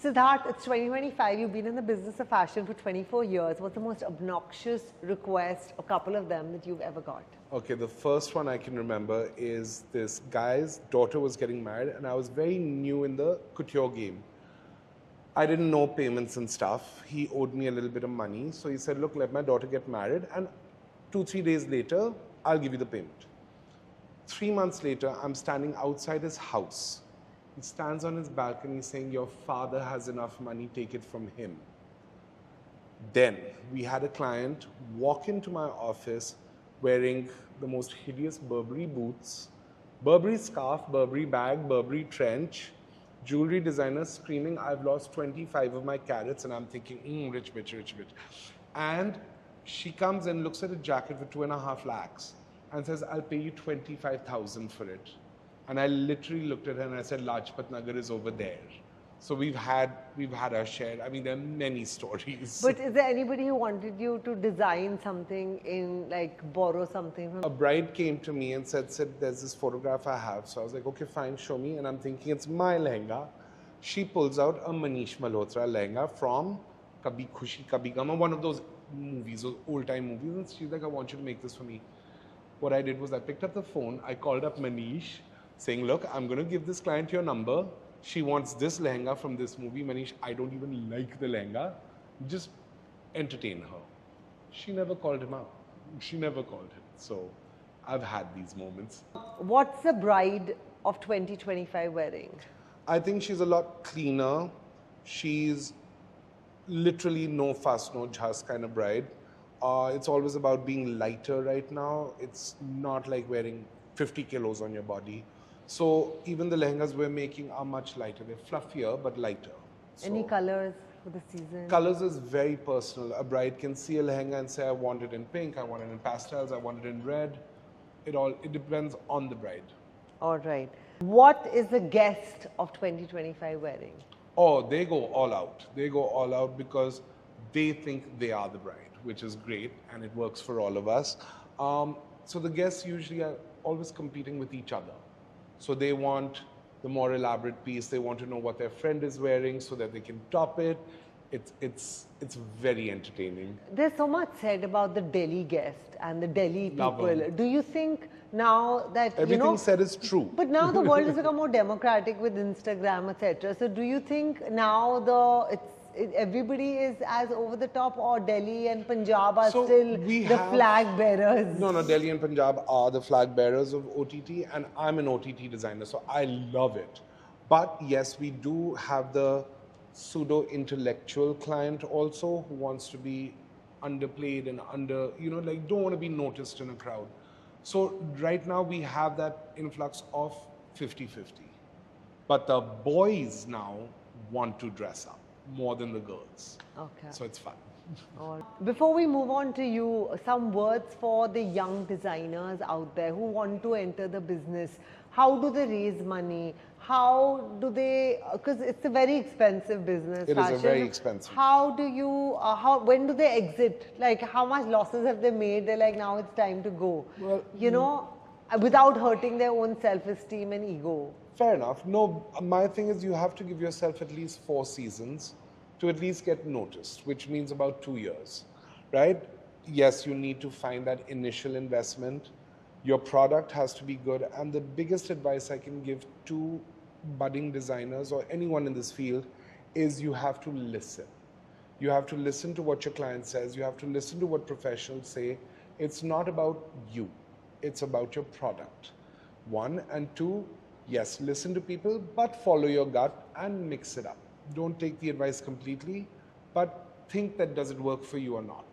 Siddarth, it's 2025. You've been in the business of fashion for 24 years. What's the most obnoxious request, a couple of them, that you've ever got? Okay, the first one I can remember is this guy's daughter was getting married, and I was very new in the couture game. I didn't know payments and stuff. He owed me a little bit of money. So he said, look, let my daughter get married, and 2-3 days later, I'll give you the payment. 3 months later, I'm standing outside his house. He stands on his balcony saying, your father has enough money, take it from him. Then we had a client walk into my office wearing the most hideous Burberry boots, Burberry scarf, Burberry bag, Burberry trench, jewelry designer screaming, I've lost 25 of my carats, and I'm thinking, rich bitch, rich bitch. And she comes and looks at a jacket for 2.5 lakhs and says, I'll pay you 25,000 for it. And I literally looked at her and I said, Lajpat Nagar is over there. So we've had our share. I mean, there are many stories. But is there anybody who wanted you to design something in, like, borrow something from? A bride came to me and said, there's this photograph I have. So I was like, okay, fine, show me. And I'm thinking, it's my lehenga. She pulls out a Manish Malhotra lehenga from Kabhi Khushi Kabhi Gum, one of those movies, those old-time movies. And she's like, I want you to make this for me. What I did was I picked up the phone, I called up Manish, saying, look, I'm going to give this client your number. She wants this lehenga from this movie. Manish, I don't even like the lehenga. Just entertain her. She never called him out. She never called him. So I've had these moments. What's the bride of 2025 wearing? I think she's a lot cleaner. She's literally no fuss, no jhas kind of bride. It's always about being lighter right now. It's not like wearing 50 kilos on your body. So even the lehengas we're making are much lighter. They're fluffier, but lighter. So any colors for the season? Colors is very personal. A bride can see a lehenga and say, I want it in pink, I want it in pastels, I want it in red. It depends on the bride. All right. What is the guest of 2025 wearing? Oh, they go all out. They go all out because they think they are the bride, which is great, and it works for all of us. So the guests usually are always competing with each other. So they want the more elaborate piece. They want to know what their friend is wearing so that they can top it. It's very entertaining. There's so much said about the Delhi guest and the Delhi Love people. them. Do you think now that, everything said is true? But now the world has become more democratic with Instagram, etc. So do you think now everybody is as over the top, or Delhi and Punjab are still the flag bearers? No, Delhi and Punjab are the flag bearers of OTT, and I'm an OTT designer, so I love it. But yes, we do have the pseudo-intellectual client also who wants to be underplayed and don't want to be noticed in a crowd. So right now we have that influx of 50-50. But the boys now want to dress up more than the girls. Okay. So it's fun. Before we move on to you, some words for the young designers out there who want to enter the business. How do they raise money? How do they, because it's a very expensive business. It is a very expensive. How do you, when do they exit? Like, how much losses have they made? They're like, now it's time to go. Well, without hurting their own self-esteem and ego. Fair enough. No, my thing is you have to give yourself at least 4 seasons to at least get noticed, which means about 2 years, right? Yes, you need to find that initial investment. Your product has to be good. And the biggest advice I can give to budding designers or anyone in this field is you have to listen. You have to listen to what your client says. You have to listen to what professionals say. It's not about you. It's about your product. 1, and 2, yes, listen to people, but follow your gut and mix it up. Don't take the advice completely, but think that does it work for you or not.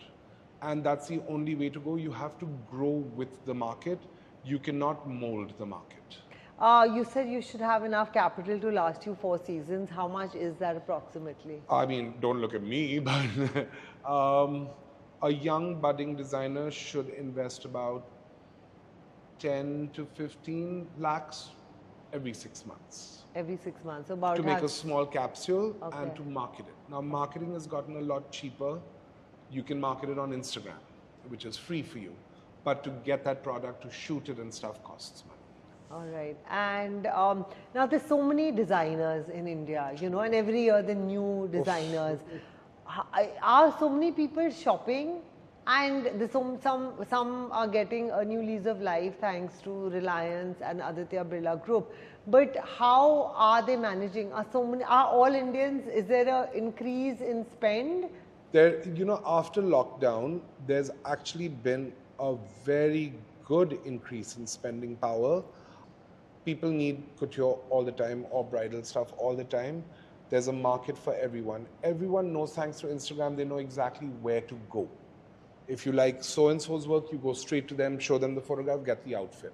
And that's the only way to go. You have to grow with the market. You cannot mold the market. You said you should have enough capital to last you 4 seasons. How much is that approximately? I mean, don't look at me, but a young budding designer should invest about 10 to 15 lakhs every 6 months. Every 6 months? About to make a small capsule and to market it. Now, marketing has gotten a lot cheaper. You can market it on Instagram, which is free for you. But to get that product, to shoot it and stuff costs money. All right. And now there's so many designers in India, you know, and every year the new designers. Are so many people shopping? And there's some are getting a new lease of life thanks to Reliance and Aditya Birla Group. But how are they managing? Are all Indians, is there an increase in spend? There, you know, after lockdown, there's actually been a very good increase in spending power. People need couture all the time or bridal stuff all the time. There's a market for everyone. Everyone knows, thanks to Instagram, they know exactly where to go. If you like so and so's work, you go straight to them, show them the photograph, get the outfit.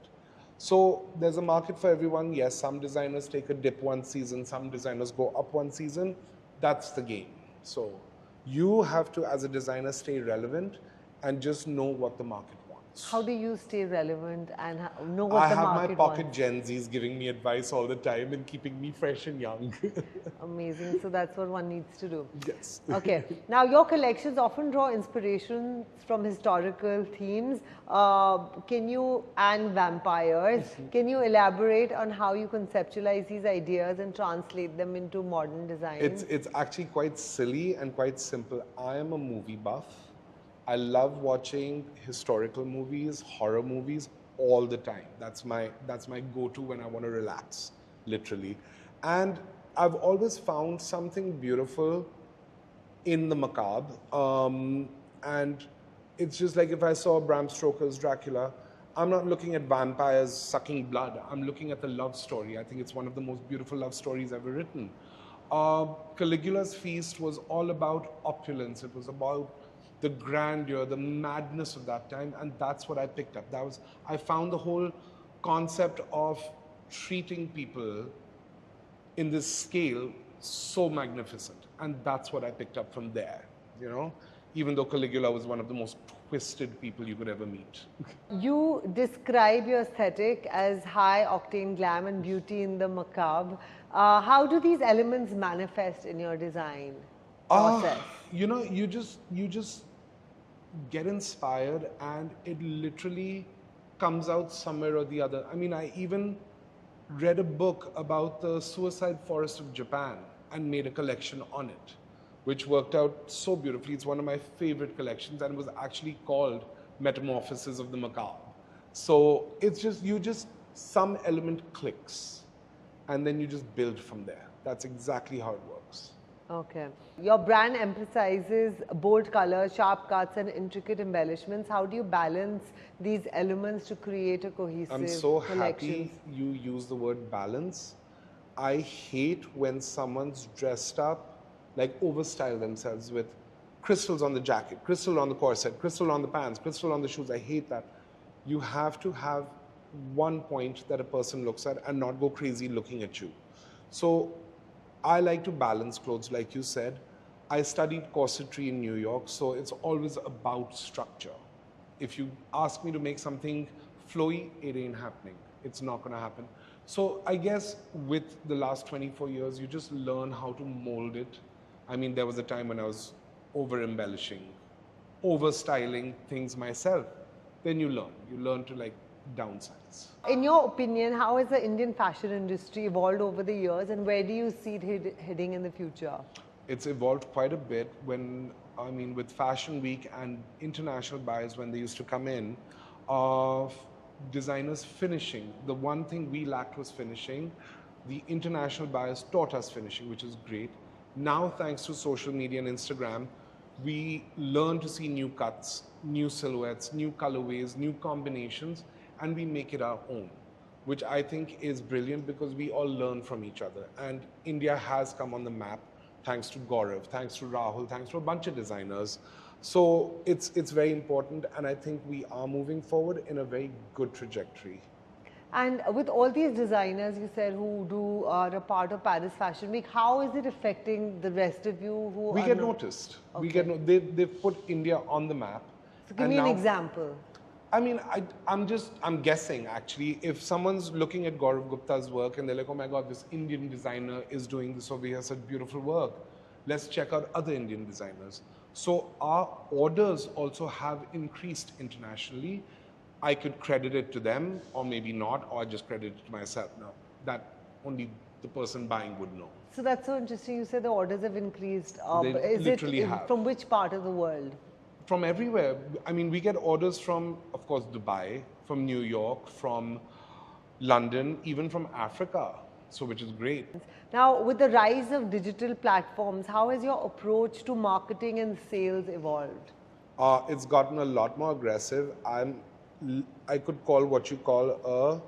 So there's a market for everyone. Yes, some designers take a dip one season, some designers go up one season. That's the game. So you have to, as a designer, stay relevant and just know what the market wants. How do you stay relevant and know I what the have my market pocket wants? Gen Zs giving me advice all the time and keeping me fresh and young. Amazing. So that's what one needs to do. Yes. Okay. Now, your collections often draw inspirations from historical themes. And vampires. Can you elaborate on how you conceptualize these ideas and translate them into modern design? It's actually quite silly and quite simple. I am a movie buff. I love watching historical movies, horror movies all the time. That's my go-to when I want to relax, literally. And I've always found something beautiful in the macabre. And it's just like if I saw Bram Stoker's Dracula, I'm not looking at vampires sucking blood. I'm looking at the love story. I think it's one of the most beautiful love stories ever written. Caligula's feast was all about opulence. It was about the grandeur, the madness of that time, and that's what I picked up. I found the whole concept of treating people in this scale so magnificent, and that's what I picked up from there, you know, even though Caligula was one of the most twisted people you could ever meet. You describe your aesthetic as high octane glam and beauty in the macabre. How do these elements manifest in your design process? You know, you just get inspired and it literally comes out somewhere or the other. I mean, I even read a book about the suicide forest of Japan and made a collection on it, which worked out so beautifully. It's one of my favorite collections and was actually called Metamorphosis of the Macabre. So it's just some element clicks and then you just build from there. That's exactly how it works. Okay. Your brand emphasizes bold colors, sharp cuts, and intricate embellishments. How do you balance these elements to create a cohesive I'm so collection? happy you use the word balance. I hate when someone's dressed up, like overstyle themselves with crystals on the jacket, crystal on the corset, crystal on the pants, crystal on the shoes. I hate that. You have to have one point that a person looks at and not go crazy looking at you. So I like to balance clothes, like you said. I studied corsetry in New York, so it's always about structure. If you ask me to make something flowy, it ain't happening. It's not gonna happen. So I guess with the last 24 years, you just learn how to mold it. I mean, there was a time when I was over-embellishing, over-styling things myself. Then you learn to like downsize. In your opinion, how has the Indian fashion industry evolved over the years and where do you see it heading in the future? It's evolved quite a bit with Fashion Week and international buyers when they used to come in, of designers finishing. The one thing we lacked was finishing. The international buyers taught us finishing, which is great. Now, thanks to social media and Instagram, we learn to see new cuts, new silhouettes, new colorways, new combinations, and we make it our own, which I think is brilliant because we all learn from each other. And India has come on the map thanks to Gaurav, thanks to Rahul, thanks to a bunch of designers. So it's very important, and I think we are moving forward in a very good trajectory. And with all these designers, you said, who are a part of Paris Fashion Week, how is it affecting the rest of you who We are get not? noticed. Okay. They've put India on the map. So give and me an now, example. I mean, I'm guessing actually, if someone's looking at Gaurav Gupta's work and they're like, oh my God, this Indian designer is doing this over here, such beautiful work. Let's check out other Indian designers. So our orders also have increased internationally. I could credit it to them or maybe not, or I just credit it to myself. Now, that only the person buying would know. So that's so interesting. You said the orders have increased. They Is it literally have. from which part of the world? From everywhere. I mean, we get orders from, of course, Dubai, from New York, from London, even from Africa, so which is great. Now, with the rise of digital platforms, how has your approach to marketing and sales evolved? It's gotten a lot more aggressive. I could call what you call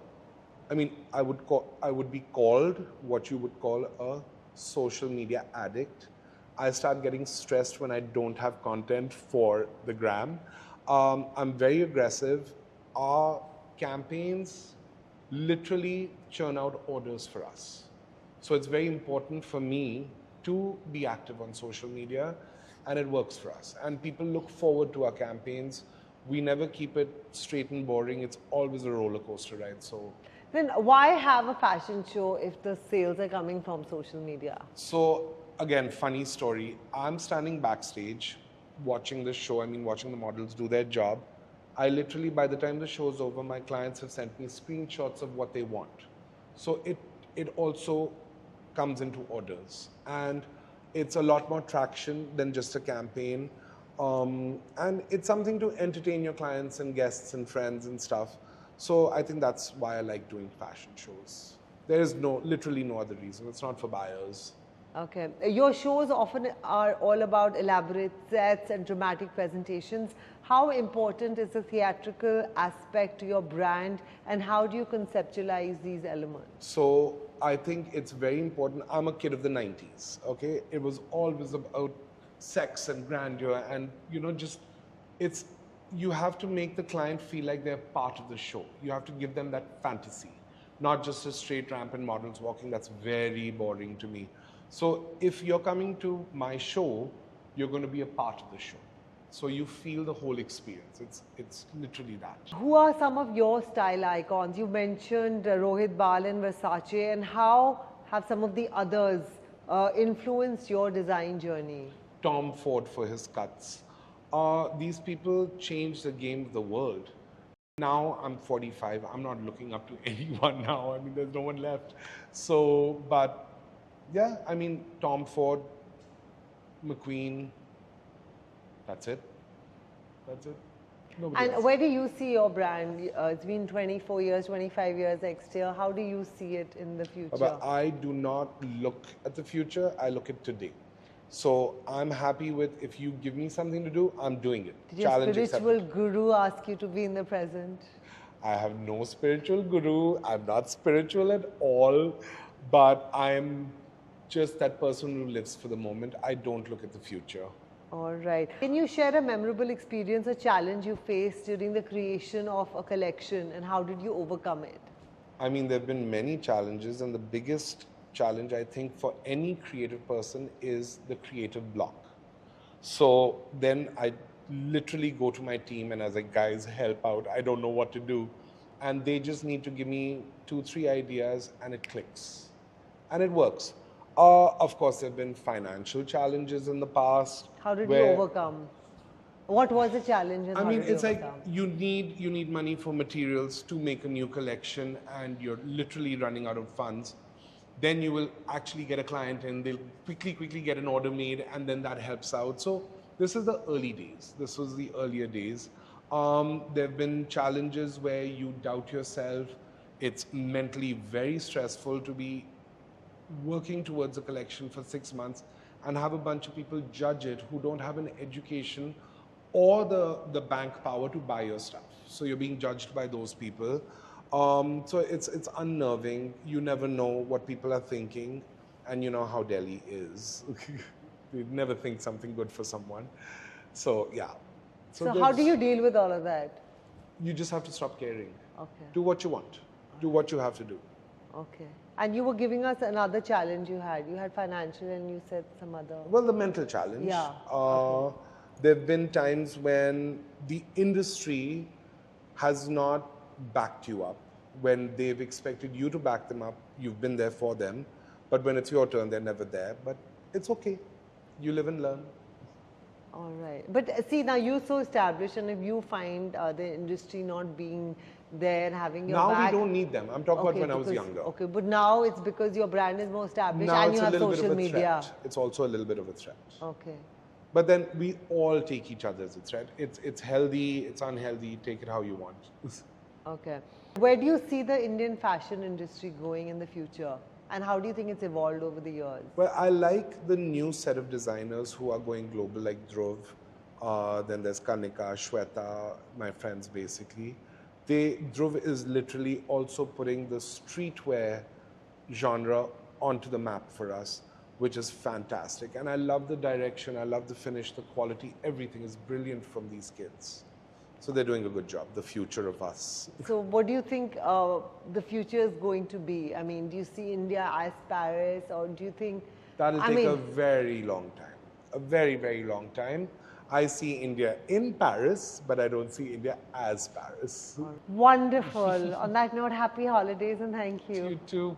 I would be called what you would call a social media addict. I start getting stressed when I don't have content for the gram. I'm very aggressive. Our campaigns literally churn out orders for us. So it's very important for me to be active on social media, and it works for us. And people look forward to our campaigns. We never keep it straight and boring. It's always a roller coaster ride. So Then why have a fashion show if the sales are coming from social media? So again, funny story. I'm standing backstage watching the show, watching the models do their job. I literally, by the time the show's over, my clients have sent me screenshots of what they want. So it also comes into orders. And it's a lot more traction than just a campaign. And it's something to entertain your clients and guests and friends and stuff. So I think that's why I like doing fashion shows. There is literally no other reason. It's not for buyers. Okay. Your shows often are all about elaborate sets and dramatic presentations. How important is the theatrical aspect to your brand, and how do you conceptualize these elements? So I think it's very important. I'm a kid of the 90s, okay? It was always about sex and grandeur and, you have to make the client feel like they're part of the show. You have to give them that fantasy, not just a straight rampant models walking. That's very boring to me. So if you're coming to my show, you're going to be a part of the show. So you feel the whole experience. It's literally that. Who are some of your style icons? You mentioned Rohit Bal and Versace, and how have some of the others influenced your design journey? Tom Ford for his cuts. These people changed the game of the world. Now I'm 45. I'm not looking up to anyone now. There's no one left. So, but yeah, Tom Ford, McQueen, that's it. That's it. Nobody And else. where do you see your brand? It's been 24 years, 25 years next year. How do you see it in the future? But I do not look at the future. I look at today. So I'm happy with, if you give me something to do, I'm doing it. Did your spiritual guru ask you to be in the present? I have no spiritual guru. I'm not spiritual at all. But I'm just that person who lives for the moment. I don't look at the future. All right. Can you share a memorable experience or challenge you faced during the creation of a collection, and how did you overcome it? There have been many challenges, and the biggest challenge, I think, for any creative person is the creative block. So then I literally go to my team and I was like, guys, help out. I don't know what to do. And they just need to give me 2-3 ideas and it clicks. And it works. Of course, there have been financial challenges in the past. How did you overcome? What was the challenge and how did you it's overcome? like you need money for materials to make a new collection and you're literally running out of funds. Then you will actually get a client and they'll quickly get an order made, and then that helps out. So this is the early days. This was the earlier days. There have been challenges where you doubt yourself. It's mentally very stressful to be working towards a collection for 6 months and have a bunch of people judge it who don't have an education or the bank power to buy your stuff. So you're being judged by those people. So it's unnerving. You never know what people are thinking, and you know how Delhi is. They never think something good for someone. So yeah. So how do you deal with all of that? You just have to stop caring. Okay. Do what you want. Do what you have to do. Okay. And you were giving us another challenge you had. You had financial and you said some other. Well, the mental challenge. Yeah. Okay. There have been times when the industry has not backed you up. When they've expected you to back them up, you've been there for them. But when it's your turn, they're never there. But it's okay. You live and learn. All right. But see, now you're so established, and if you find the industry not being there, having your Now back. we don't need them. I'm talking about when I was younger. Okay, but now it's because your brand is more established Now and it's you a have little bit social of a media. threat. It's also a little bit of a threat. Okay. But then we all take each other as a threat. It's healthy, it's unhealthy, take it how you want. Okay. Where do you see the Indian fashion industry going in the future? And how do you think it's evolved over the years? Well, I like the new set of designers who are going global, like Dhruv. Then there's Kanika, Shweta, my friends basically. Dhruv is literally also putting the streetwear genre onto the map for us, which is fantastic. And I love the direction, I love the finish, the quality, everything is brilliant from these kids. So they're doing a good job, the future of us. So what do you think the future is going to be? I mean, do you see India as Paris, or do you think... That'll take a very long time, a very, very long time. I see India in Paris, but I don't see India as Paris. Wonderful. On that note, happy holidays and thank you. You too.